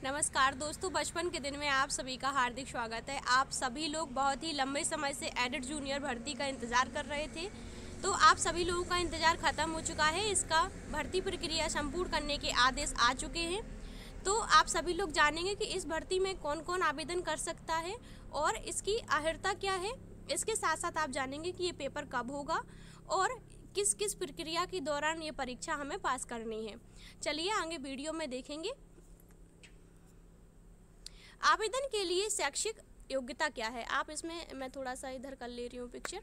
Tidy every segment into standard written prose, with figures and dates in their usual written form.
नमस्कार दोस्तों, बचपन के दिन में आप सभी का हार्दिक स्वागत है। आप सभी लोग बहुत ही लंबे समय से एडिट जूनियर भर्ती का इंतज़ार कर रहे थे, तो आप सभी लोगों का इंतज़ार ख़त्म हो चुका है। इसका भर्ती प्रक्रिया संपूर्ण करने के आदेश आ चुके हैं। तो आप सभी लोग जानेंगे कि इस भर्ती में कौन कौन आवेदन कर सकता है और इसकी अर्हता क्या है। इसके साथ साथ आप जानेंगे कि ये पेपर कब होगा और किस किस प्रक्रिया के दौरान ये परीक्षा हमें पास करनी है। चलिए आगे वीडियो में देखेंगे। आवेदन के लिए शैक्षिक योग्यता क्या है। आप इसमें मैं थोड़ा सा इधर कर ले रही हूँ पिक्चर।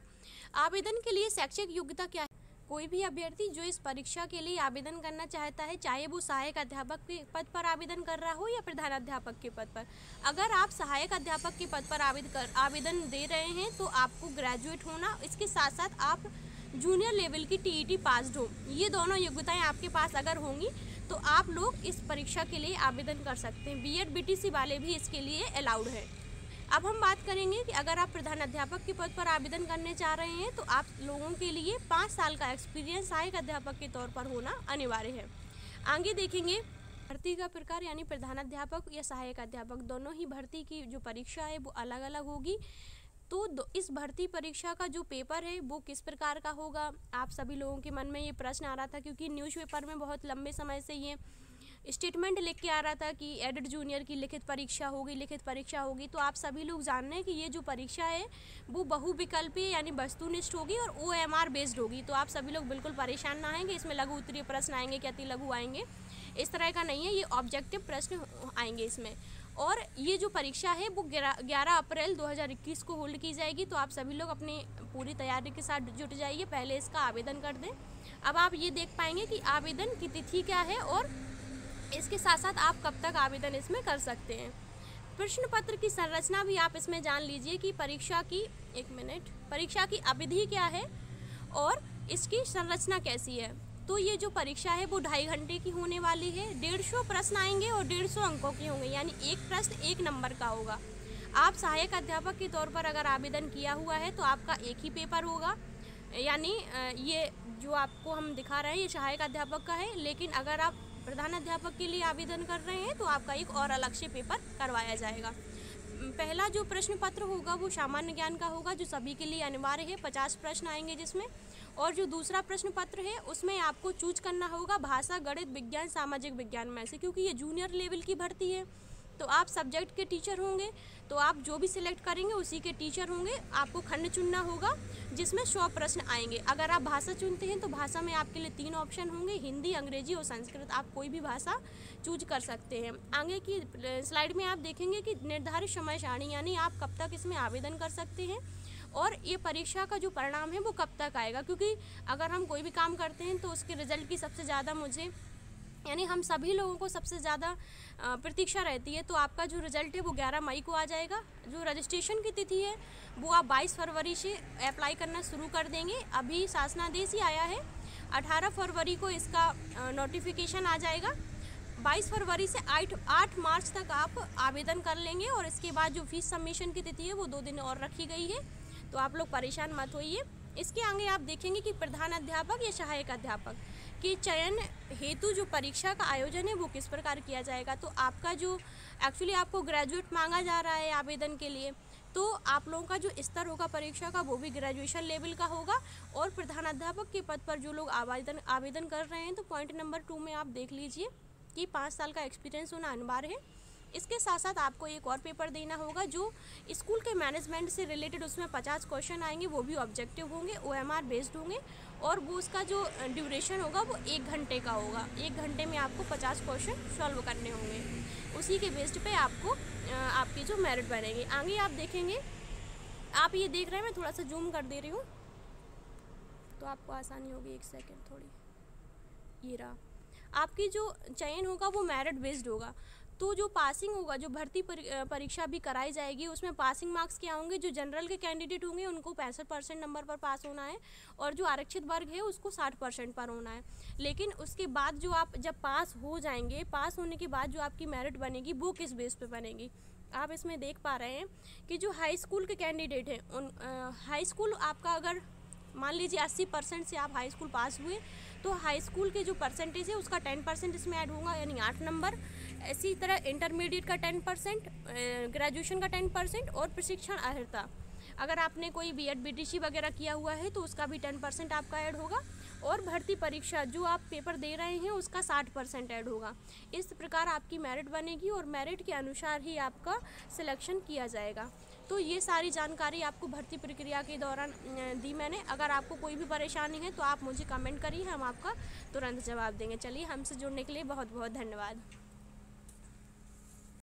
आवेदन के लिए शैक्षिक योग्यता क्या है। कोई भी अभ्यर्थी जो इस परीक्षा के लिए आवेदन करना चाहता है, चाहे वो सहायक अध्यापक के पद पर आवेदन कर रहा हो या प्रधानाध्यापक के पद पर। अगर आप सहायक अध्यापक के पद पर आवेदन दे रहे हैं तो आपको ग्रेजुएट होना, इसके साथ साथ आप जूनियर लेवल की टीईटी पास्ड हो, ये दोनों योग्यताएं आपके पास अगर होंगी तो आप लोग इस परीक्षा के लिए आवेदन कर सकते हैं। बीएड बीटीसी वाले भी इसके लिए अलाउड है। अब हम बात करेंगे कि अगर आप प्रधान अध्यापक के पद पर आवेदन करने चाह रहे हैं तो आप लोगों के लिए 5 साल का एक्सपीरियंस सहायक अध्यापक के तौर पर होना अनिवार्य है। आगे देखेंगे भर्ती का प्रकार, यानी प्रधानाध्यापक या सहायक अध्यापक दोनों ही भर्ती की जो परीक्षा है वो अलग अलग होगी। तो इस भर्ती परीक्षा का जो पेपर है वो किस प्रकार का होगा। आप सभी लोगों के मन में ये प्रश्न आ रहा था, क्योंकि न्यूज़पेपर में बहुत लंबे समय से ये स्टेटमेंट लिख के आ रहा था कि एडिट जूनियर की लिखित परीक्षा होगी। तो आप सभी लोग जान रहे हैं कि ये जो परीक्षा है वो बहुविकल्पीय यानी वस्तुनिष्ठ होगी और OMR बेस्ड होगी। तो आप सभी लोग बिल्कुल परेशान ना आएंगे, इसमें लघु उत्तरीय प्रश्न आएंगे कि अति लघु आएंगे, इस तरह का नहीं है। ये ऑब्जेक्टिव प्रश्न आएंगे इसमें। और ये जो परीक्षा है वो 11 अप्रैल 2021 को होल्ड की जाएगी। तो आप सभी लोग अपनी पूरी तैयारी के साथ जुट जाइए, पहले इसका आवेदन कर दें। अब आप ये देख पाएंगे कि आवेदन की तिथि क्या है और इसके साथ साथ आप कब तक आवेदन इसमें कर सकते हैं। प्रश्न पत्र की संरचना भी आप इसमें जान लीजिए कि परीक्षा की अवधि क्या है और इसकी संरचना कैसी है। तो ये जो परीक्षा है वो 2.5 घंटे की होने वाली है। 150 प्रश्न आएंगे और 150 अंकों के होंगे, यानी एक प्रश्न 1 नंबर का होगा। आप सहायक अध्यापक के तौर पर अगर आवेदन किया हुआ है तो आपका एक ही पेपर होगा, यानी ये जो आपको हम दिखा रहे हैं ये सहायक अध्यापक का है। लेकिन अगर आप प्रधान अध्यापक के लिए आवेदन कर रहे हैं तो आपका एक और अलग से पेपर करवाया जाएगा। पहला जो प्रश्न पत्र होगा वो सामान्य ज्ञान का होगा, जो सभी के लिए अनिवार्य है। 50 प्रश्न आएंगे जिसमें। और जो दूसरा प्रश्न पत्र है उसमें आपको चूज करना होगा भाषा, गणित, विज्ञान, सामाजिक विज्ञान में से, क्योंकि ये जूनियर लेवल की भर्ती है। तो आप सब्जेक्ट के टीचर होंगे, तो आप जो भी सिलेक्ट करेंगे उसी के टीचर होंगे। आपको खंड चुनना होगा जिसमें 100 प्रश्न आएंगे। अगर आप भाषा चुनते हैं तो भाषा में आपके लिए 3 ऑप्शन होंगे, हिंदी, अंग्रेजी और संस्कृत। आप कोई भी भाषा चूज कर सकते हैं। आगे की स्लाइड में आप देखेंगे कि निर्धारित समय सारणी, यानी आप कब तक इसमें आवेदन कर सकते हैं और ये परीक्षा का जो परिणाम है वो कब तक आएगा। क्योंकि अगर हम कोई भी काम करते हैं तो उसके रिजल्ट की सबसे ज़्यादा यानी हम सभी लोगों को सबसे ज़्यादा प्रतीक्षा रहती है। तो आपका जो रिज़ल्ट है वो 11 मई को आ जाएगा। जो रजिस्ट्रेशन की तिथि है वो आप 22 फरवरी से अप्लाई करना शुरू कर देंगे। अभी शासनादेश ही आया है, 18 फरवरी को इसका नोटिफिकेशन आ जाएगा। 22 फरवरी से 8 मार्च तक आप आवेदन कर लेंगे और इसके बाद जो फीस सबमिशन की तिथि है वो 2 दिन और रखी गई है। तो आप लोग परेशान मत होइए। इसके आगे आप देखेंगे कि प्रधान अध्यापक या सहायक अध्यापक के चयन हेतु जो परीक्षा का आयोजन है वो किस प्रकार किया जाएगा। तो आपका जो एक्चुअली आपको ग्रेजुएट मांगा जा रहा है आवेदन के लिए, तो आप लोगों का जो स्तर होगा परीक्षा का वो भी ग्रेजुएशन लेवल का होगा। और प्रधानाध्यापक के पद पर जो लोग आवेदन कर रहे हैं तो पॉइंट नंबर 2 में आप देख लीजिए कि 5 साल का एक्सपीरियंस होना अनिवार्य है। इसके साथ साथ आपको एक और पेपर देना होगा जो स्कूल के मैनेजमेंट से रिलेटेड, उसमें 50 क्वेश्चन आएंगे, वो भी ऑब्जेक्टिव होंगे, OMR बेस्ड होंगे। और वो उसका जो ड्यूरेशन होगा वो 1 घंटे का होगा। 1 घंटे में आपको 50 क्वेश्चन सॉल्व करने होंगे। उसी के बेस्ड पे आपको आपकी जो मेरिट बनेगी। आगे आप देखेंगे, आप ये देख रहे हैं, मैं थोड़ा सा जूम कर दे रही हूँ तो आपको आसानी होगी। 1 सेकेंड, थोड़ी ये रहा। आपकी जो चयन होगा वो मेरिट बेस्ड होगा। तो जो पासिंग होगा, जो भर्ती परीक्षा भी कराई जाएगी उसमें पासिंग मार्क्स क्या होंगे। जो जनरल के कैंडिडेट होंगे उनको 65% नंबर पर पास होना है और जो आरक्षित वर्ग है उसको 60% पर होना है। लेकिन उसके बाद जो आप जब पास हो जाएंगे, पास होने के बाद जो आपकी मेरिट बनेगी वो किस बेस पे बनेगी। आप इसमें देख पा रहे हैं कि जो हाई स्कूल के कैंडिडेट हैं उन हाई स्कूल आपका अगर मान लीजिए 80% से आप हाई स्कूल पास हुए तो हाई स्कूल के जो परसेंटेज है उसका 10% इसमें ऐड होगा, यानी 8 नंबर। इसी तरह इंटरमीडिएट का 10%, ग्रेजुएशन का 10% और प्रशिक्षण अर्हता, अगर आपने कोई बीएड बीटीसी वगैरह किया हुआ है तो उसका भी 10% आपका ऐड होगा, और भर्ती परीक्षा जो आप पेपर दे रहे हैं उसका 60% ऐड होगा। इस प्रकार आपकी मेरिट बनेगी और मेरिट के अनुसार ही आपका सिलेक्शन किया जाएगा। तो ये सारी जानकारी आपको भर्ती प्रक्रिया के दौरान दी मैंने। अगर आपको कोई भी परेशानी है तो आप मुझे कमेंट करिए, हम आपका तुरंत जवाब देंगे। चलिए, हमसे जुड़ने के लिए बहुत बहुत धन्यवाद।